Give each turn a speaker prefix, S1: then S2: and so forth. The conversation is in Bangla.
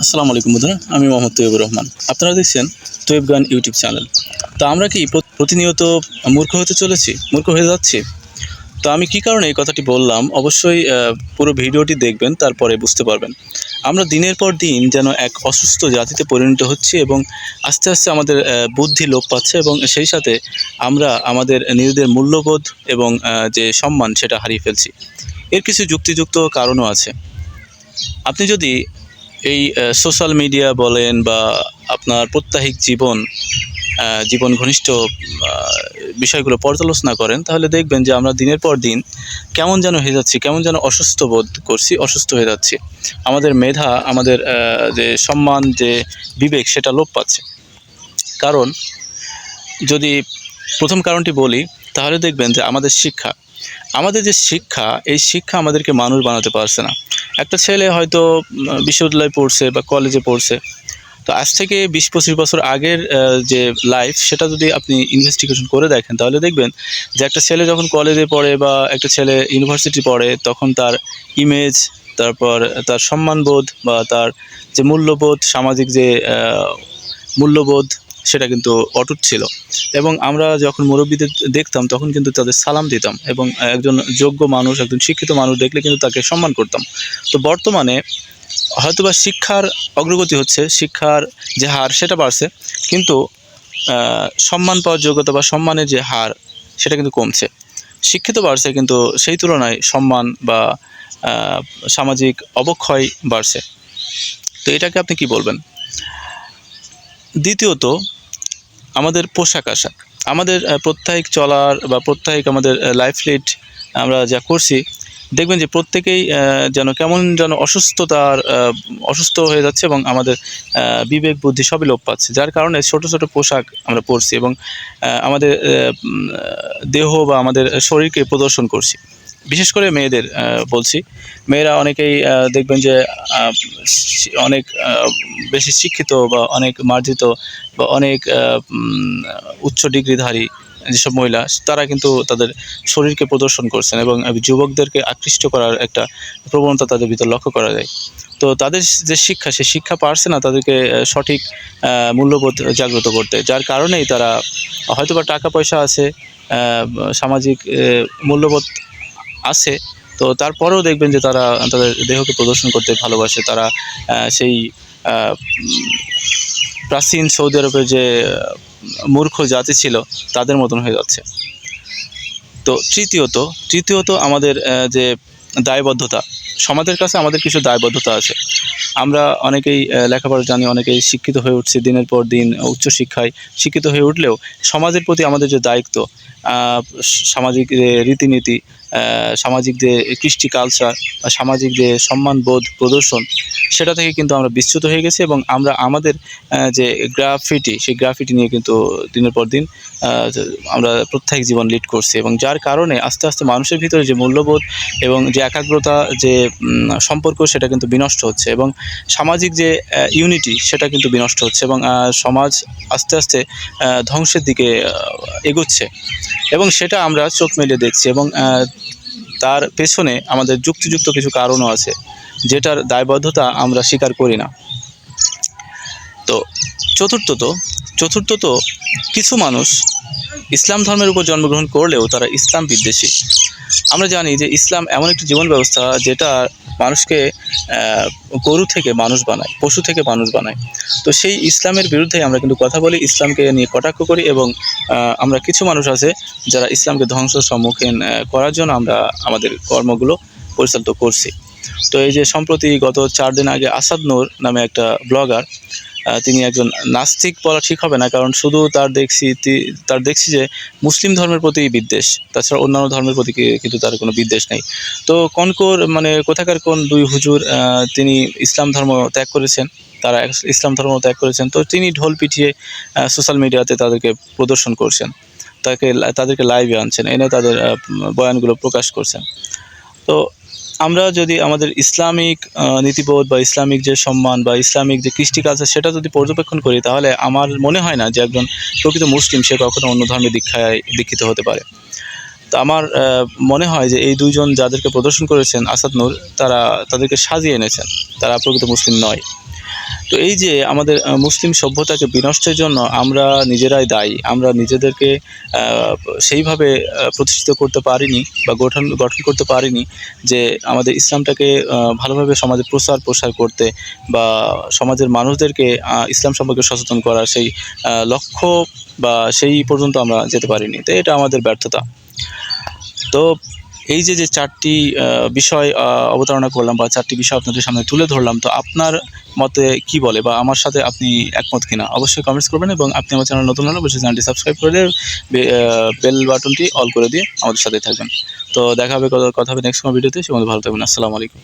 S1: আসসালামু আলাইকুম বন্ধুরা, আমি মোহাম্মদ তৈয়বুর রহমান। আপনারা দেখছেন তৈয়ব গান ইউটিউব চ্যানেল। তো আমরা কি প্রতিনিয়ত মূর্খ হতে চলেছি, মূর্খ হয়ে যাচ্ছি? তো আমি কী কারণে এই কথাটি বললাম, অবশ্যই পুরো ভিডিওটি দেখবেন, তারপরে বুঝতে পারবেন। আমরা দিনের পর দিন যেন এক অসুস্থ জাতিতে পরিণত হচ্ছি এবং আস্তে আস্তে আমাদের বুদ্ধি লোপ পাচ্ছে এবং সেই সাথে আমরা আমাদের নিজেদের মূল্যবোধ এবং যে সম্মান সেটা হারিয়ে ফেলছি। এর কিছু যুক্তিযুক্ত কারণও আছে। আপনি যদি এই সোশ্যাল মিডিয়া বলেন বা আপনার প্রত্যাহিক জীবন ঘনিষ্ঠ আ বিষয়গুলো পর্যালোচনা করেন, তাহলে দেখবেন যে আমরা দিনের পর দিন কেমন যেন হয়ে যাচ্ছি, কেমন যেন অসুস্থ বোধ করছি, অসুস্থ হয়ে যাচ্ছি। আমাদের মেধা, আমাদের যে সম্মান, যে বিবেক সেটা লোপ পাচ্ছে। কারণ যদি প্রথম কারণটি বলি, তাহলে দেখবেন যে আমাদের শিক্ষা। আমাদের যে শিক্ষা, এই শিক্ষা আমাদেরকে মানুষ বানাতে পারছে না। একটা ছেলে হয়তো বিশ্ববিদ্যালয়ে পড়ছে বা কলেজে পড়ছে। তো আজ থেকে ২০-২৫ বছর আগের যে লাইফ, সেটা যদি আপনি ইনভেস্টিগেশন করে দেখেন, তাহলে দেখবেন যে একটা ছেলে যখন কলেজে পড়ে বা একটা ছেলে ইউনিভার্সিটি পড়ে, তখন তার ইমেজ, তারপর তার সম্মানবোধ বা তার যে মূল্যবোধ, সামাজিক যে মূল্যবোধ, সেটা কিন্তু অটুট ছিল। এবং আমরা যখন মুরব্বিদের দেখতাম, তখন কিন্তু তাদের সালাম দিতাম এবং একজন যোগ্য মানুষ, একজন শিক্ষিত মানুষ দেখলে কিন্তু তাকে সম্মান করতাম। তো বর্তমানে হয়তোবা শিক্ষার অগ্রগতি হচ্ছে, শিক্ষার যে হার সেটা বাড়ছে, কিন্তু সম্মান পাওয়ার যোগ্যতা বা সম্মানের যে হার সেটা কিন্তু কমছে। শিক্ষিত বাড়ছে, কিন্তু সেই তুলনায় সম্মান বা আ সামাজিক অবক্ষয় বাড়ছে। তো এটাকে আপনি কি বলবেন? দ্বিতীয়ত, আমাদের পোশাক-আশাক। আমাদের প্রত্যাহিক চলার বা প্রত্যাহিক আমাদের লাইফ লিড আমরা যা করছি, দেখবেন যে প্রত্যেকেই যেন কেমন যেন অসুস্থ হয়ে যাচ্ছে এবং আমাদের বিবেক বুদ্ধি সবই লোপ পাচ্ছে। যার কারণে ছোট, ছোট পোশাক আমরা পরছি এবং আমাদের দেহ বা আমাদের শরীরকে প্রদর্শন করছি। বিশেষ করে মেয়েদের বলছি। মেয়েরা অনেকেই দেখবেন যে আ অনেক বেশি শিক্ষিত বা অনেক মার্জিত বা অনেক উচ্চ ডিগ্রিধারী যেসব মহিলা, তারা কিন্তু তাদের শরীরকে প্রদর্শন করছেন এবং যুবকদেরকে আকৃষ্ট করার একটা প্রবণতা তাদের ভিতর লক্ষ্য করা যায়। তো তাদের যে শিক্ষা, সে শিক্ষা পারছে না তাদেরকে সঠিক মূল্যবোধ জাগ্রত করতে। যার কারণেই তারা হয়তোবা টাকা পয়সা আছে, সামাজিক মূল্যবোধ আছে। তো তারপরেও দেখবেন যে তারা তাদের দেহকে প্রদর্শন করতে ভালোবাসে। তারা সেই আ উম প্রাচীন সৌদি আরবের যে মূর্খ জাতি ছিল, তাদের মতন হয়ে যাচ্ছে। তো তৃতীয়ত আমাদের যে দায়বদ্ধতা। সমাজের কাছে আমাদের কিছু দায়বদ্ধতা আছে। আমরা অনেকেই লেখাপড়া জানি, অনেকেই শিক্ষিত হয়ে উঠছি দিনের পর দিন উচ্চশিক্ষায় শিক্ষিত হয়ে উঠলেও সমাজের প্রতি আমাদের যে দায়িত্ব, আ সামাজিক যে রীতিনীতি, সামাজিক যে কৃষ্টি কালচার বা সামাজিক যে সম্মানবোধ প্রদর্শন, সেটা থেকে কিন্তু আমরা বিচ্যুত হয়ে গেছি এবং আমরা আমাদের যে গ্রাফিটি, সেই গ্রাফিটি নিয়ে কিন্তু দিনের পর দিন আ যে আমরা প্রত্যাহিক জীবন লিড করছি এবং যার কারণে আস্তে, আস্তে মানুষের ভিতরে যে মূল্যবোধ এবং যে একাগ্রতা, যে সম্পর্ক, সেটা কিন্তু বিনষ্ট হচ্ছে এবং সামাজিক যে ইউনিটি, সেটা কিন্তু বিনষ্ট হচ্ছে এবং সমাজ আস্তে, আস্তে ধ্বংসের দিকে এগোচ্ছে এবং সেটা আমরা চোখ মেলে দেখছি এবং তার পেছনে আমাদের যুক্তিযুক্ত কিছু কারণও আছে, যেটার দায়বদ্ধতা আমরা স্বীকার করি না। তো চতুর্থত চতুর্থত কিছু মানুষ ইসলাম ধর্মের উপর জন্মগ্রহণ করলেও তারা ইসলাম বিদ্বেষী। আমরা জানি যে ইসলাম এমন একটি জীবন ব্যবস্থা যেটা মানুষকে গরু থেকে মানুষ বানায়, পশু থেকে মানুষ বানায়। তো সেই ইসলামের বিরুদ্ধে আমরা কিন্তু কথা বলি, ইসলামকে নিয়ে কটাক্ষ করি এবং আমরা কিছু মানুষ আছে যারা ইসলামকে ধ্বংসের সম্মুখীন করার জন্য আমরা আমাদের কর্মগুলো পরিচালিত করছি। তো এই যে সম্প্রতি গত ৪ দিন আগে আসাদ নূর নামে একটা ব্লগার, তিনি একজন নাস্তিক বলা ঠিক হবে না, কারণ শুধু তার দেখছি যে মুসলিম ধর্মের প্রতি বিদ্বেষ। তাছাড়া অন্যান্য ধর্মের প্রতি কিন্তু তার কোনো বিদ্বেষ নেই। তো মানে কোথাকার কোন ২ হুজুর তিনি ইসলাম ধর্ম ত্যাগ করেছেন। তারা ইসলাম ধর্ম ত্যাগ করেছেন। তো তিনি ঢোল পিটিয়ে সোশ্যাল মিডিয়াতে তাদেরকে প্রদর্শন করছেন। তাদেরকে লাইভে আনছেন, এনে তাদের বয়ানগুলো প্রকাশ করছেন। তো আমরা যদি আমাদের ইসলামিক নীতিবোধ বা ইসলামিক যে সম্মান বা ইসলামিক যে কৃষ্টি কালচার, সেটা যদি পর্যবেক্ষণ করি, তাহলে আমার মনে হয় না যে একজন প্রকৃত মুসলিম সে কখনো অন্য ধর্মে দীক্ষিত হতে পারে। তো আমার মনে হয় যে এই ২ জন যাদেরকে প্রদর্শন করেছেন আসাদ নূর, তাদেরকে সাজিয়ে এনেছেন। তারা প্রকৃত মুসলিম নয়। তো এই যে আমাদের মুসলিম সভ্যতাকে বিনষ্টের জন্য আমরা নিজেরাই দায়ী। আমরা নিজেদেরকে সেইভাবে প্রতিষ্ঠিত করতে পারিনি বা গঠন করতে পারিনি যে আমাদের ইসলামটাকে ভালোভাবে সমাজে প্রসার করতে বা সমাজের মানুষদেরকে ইসলাম সম্পর্কে সচেতন করার সেই লক্ষ্য বা সেই পর্যন্ত আমরা যেতে পারিনি। তো এটা আমাদের ব্যর্থতা। তো এই যে ৪টি বিষয় অবতারণা করলাম বা ৪টি বিষয় আপনাদের সামনে তুলে ধরলাম, তো আপনার মতে কী বলে বা আমার সাথে আপনি একমত কিনা অবশ্যই কমেন্টস করবেন, এবং আপনি আমার চ্যানেল নতুন হলে অবশ্যই চ্যানেলটি সাবস্ক্রাইব করে দিয়ে বেল বাটনটি অল করে দিয়ে আমাদের সাথেই থাকবেন। তো দেখা হবে, কথা হবে নেক্সট কোনো ভিডিওতে। সে ভালো থাকবেন। আসসালামু আলাইকুম।